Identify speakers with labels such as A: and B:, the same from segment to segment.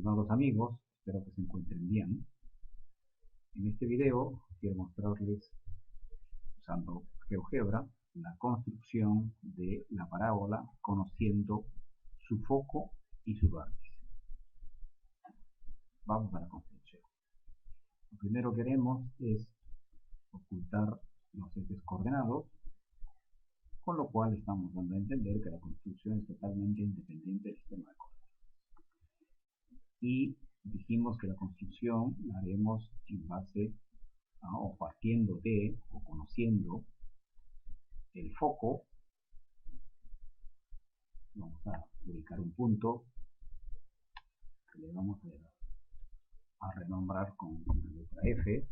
A: Estimados amigos, espero que se encuentren bien. En este video quiero mostrarles, usando GeoGebra, la construcción de la parábola conociendo su foco y su vértice. Vamos a la construcción. Lo primero que haremos es ocultar los ejes coordenados, con lo cual estamos dando a entender que la construcción es totalmente independiente del sistema de coordenadas. Y dijimos que la construcción la haremos en base o partiendo de o conociendo el foco. Vamos a ubicar un punto que le vamos a renombrar con la letra F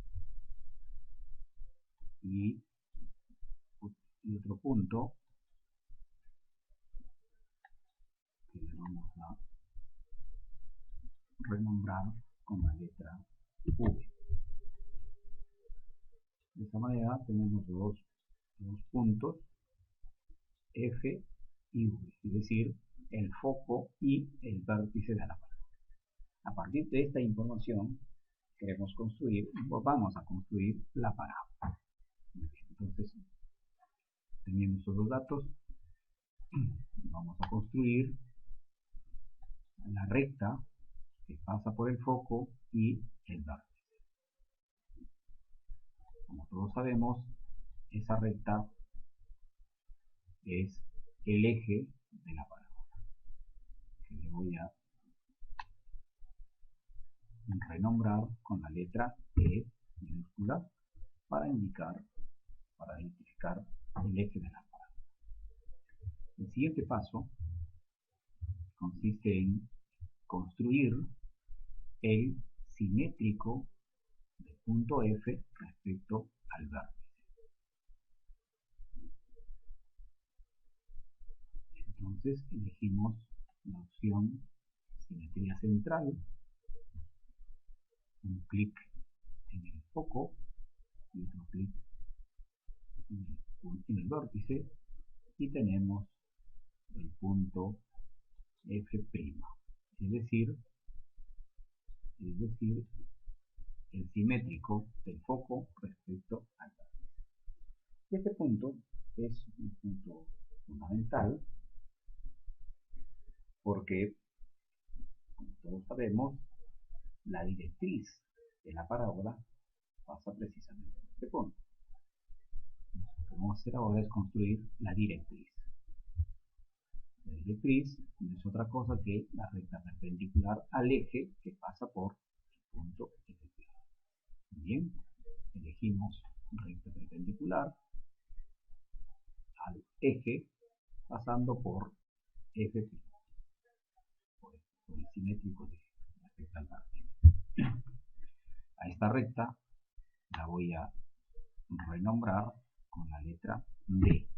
A: y otro punto que le vamos a renombrar con la letra V. De esta manera tenemos dos puntos F y V, es decir, el foco y el vértice de la parábola. A partir de esta información vamos a construir la parábola. Entonces, teniendo estos dos datos, vamos a construir la recta que pasa por el foco y el vértice. Como todos sabemos, esa recta es el eje de la parábola, que le voy a renombrar con la letra E minúscula para identificar el eje de la parábola. El siguiente paso consiste en construir el simétrico del punto F respecto al vértice. Entonces elegimos la opción simetría central, un clic en el foco y otro clic en el vértice y tenemos el punto F', es decir, el simétrico del foco respecto al vértice. Y este punto es un punto fundamental porque, como todos sabemos, la directriz de la parábola pasa precisamente por este punto. Lo que vamos a hacer ahora es construir la directriz. La directriz no es otra cosa que la recta perpendicular al eje que pasa por el punto F'. Bien, elegimos recta perpendicular al eje pasando por F', por el simétrico de la recta al vértice. A esta recta la voy a renombrar con la letra D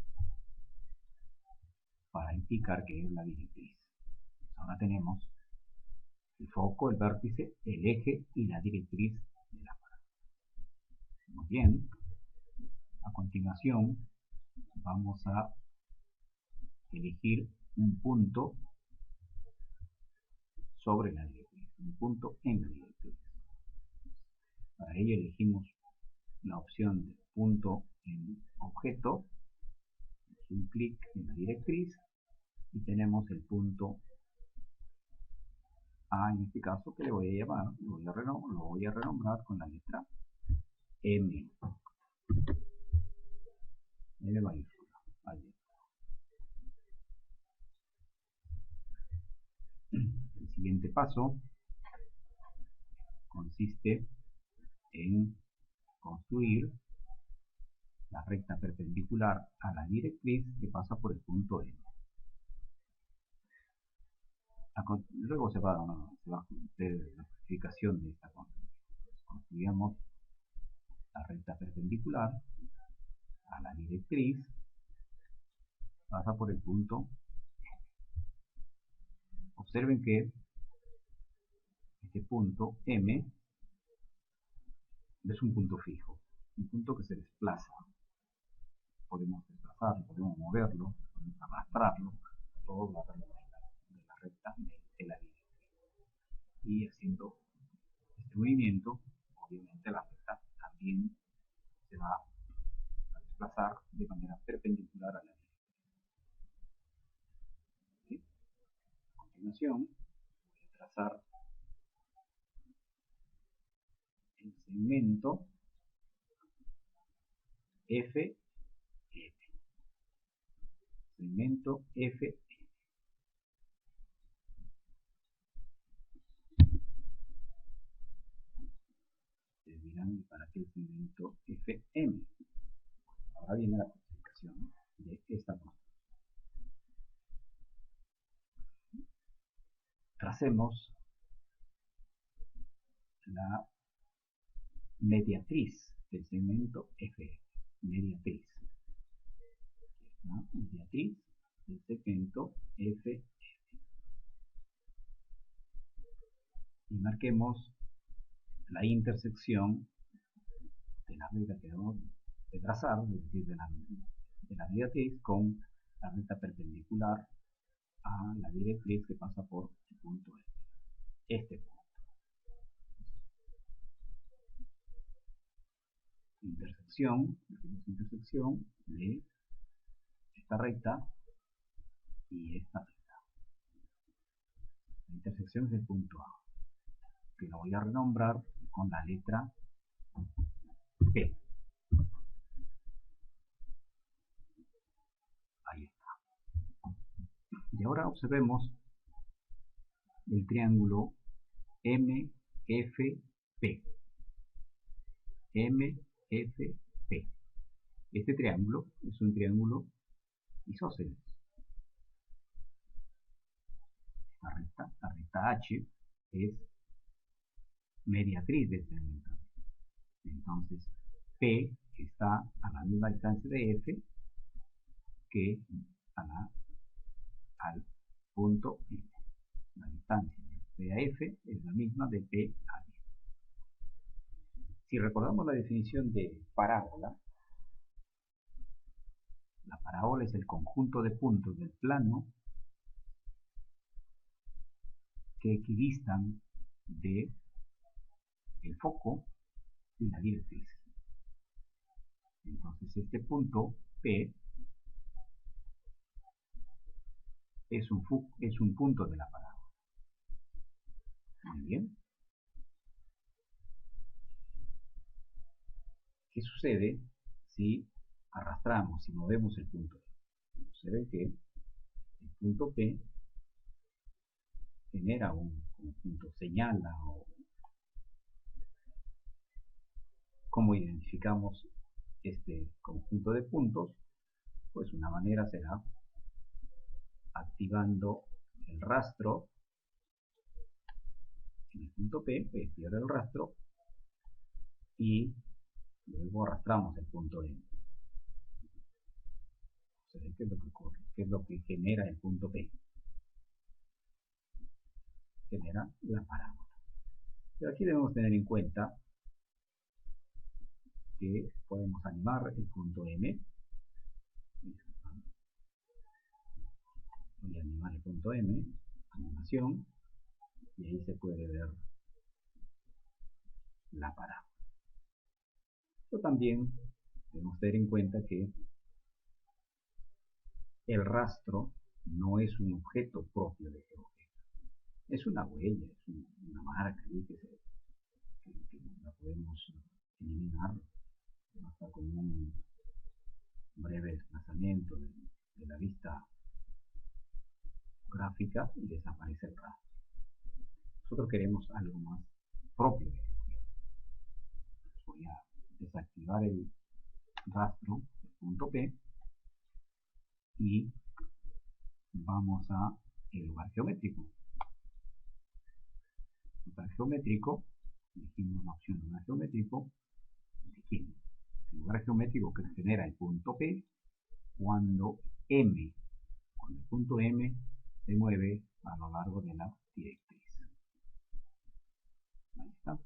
A: para indicar que es la directriz. Ahora tenemos el foco, el vértice, el eje y la directriz de la parábola. Muy bien. A continuación vamos a elegir un punto sobre la directriz, un punto en la directriz. Para ello elegimos la opción de punto en objeto, un clic en la directriz y tenemos el punto A en este caso, que le voy a llamar, lo voy a renombrar con la letra M. M mayúscula. Ahí. El siguiente paso consiste en construir la recta perpendicular a la directriz que pasa por el punto M. Luego se va a hacer la explicación de esta construcción. Construyamos la recta perpendicular a la directriz, pasa por el punto. Observen que este punto M es un punto fijo, un punto que se desplaza. Podemos desplazarlo, podemos moverlo, podemos arrastrarlo a toda la recta de la directriz. Y y haciendo este movimiento, obviamente la recta también se va a desplazar de manera perpendicular a la línea. ¿Sí? A continuación, voy a trazar el segmento F, segmento F. Ustedes dirán, ¿para qué el segmento FM? Ahora viene la justificación de esta parte. Tracemos la mediatriz del segmento F. Mediatriz. La mediatriz del segmento F. Y marquemos la intersección de la recta que debemos de trazar, es decir, de la mediatriz con la recta perpendicular a la directriz que pasa por el punto F. Este punto. Intersección de esta recta y esta recta. La intersección es el punto A, que lo voy a renombrar con la letra P. Ahí está. Y ahora observemos el triángulo MFP. MFP. Este triángulo es un triángulo isósceles. La recta H es mediatriz de este segmento. Entonces, P está a la misma distancia de F que al punto M. La distancia de P a F es la misma de P a F. Si recordamos la definición de parábola, la parábola es el conjunto de puntos del plano que equidistan del foco y la directriz. Entonces este punto P es un punto de la parábola. Muy bien. ¿Qué sucede si arrastramos, si movemos el punto P? Sucede que el punto P genera un conjunto, señala o cómo identificamos este conjunto de puntos. Pues una manera será activando el rastro en el punto P, pierde el rastro y luego arrastramos el punto M. ¿Qué es lo que ocurre? ¿Qué es lo que genera el punto P? Genera la parábola. Pero aquí debemos tener en cuenta que podemos animar el punto M. Voy a animar el punto M, animación, y ahí se puede ver la parábola. Pero también debemos tener en cuenta que el rastro no es un objeto propio de ese objeto. Es una huella, es una marca ahí que la podemos eliminar hasta con un breve desplazamiento de la vista gráfica y desaparece el rastro. Nosotros queremos algo más propio de ese objeto. Voy a desactivar el rastro del punto P y vamos a el lugar geométrico. Lugar geométrico, elegimos la opción lugar geométrico, elegimos el lugar geométrico que genera el punto P cuando el punto M se mueve a lo largo de la directriz. Ahí está.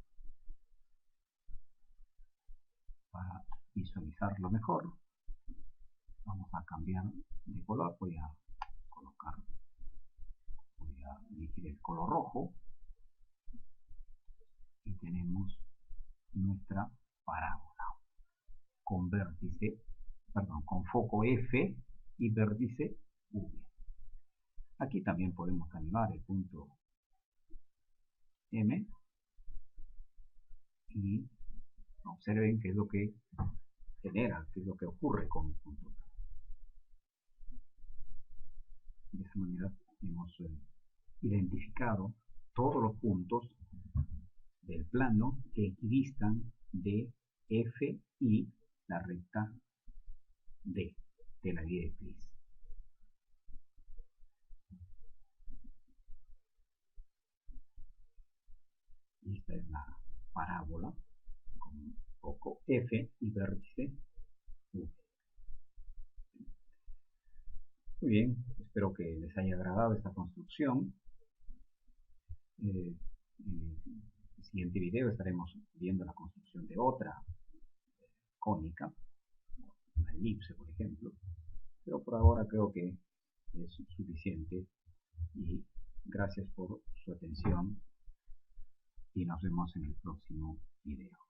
A: Para visualizarlo mejor, vamos a cambiar de color. Voy a elegir el color rojo tenemos nuestra parábola con vértice, perdón, con foco F y vértice V. Aquí también podemos animar el punto M y observen qué es lo que genera, qué es lo que ocurre con el punto P. De esta manera hemos identificado todos los puntos del plano que equidistan de F y la recta D de la directriz. Esta es la parábola con foco F y vértice V. Muy bien, espero que les haya agradado esta construcción. En el siguiente video estaremos viendo la construcción de otra cónica, una elipse por ejemplo, pero por ahora creo que es suficiente y gracias por su atención y nos vemos en el próximo video.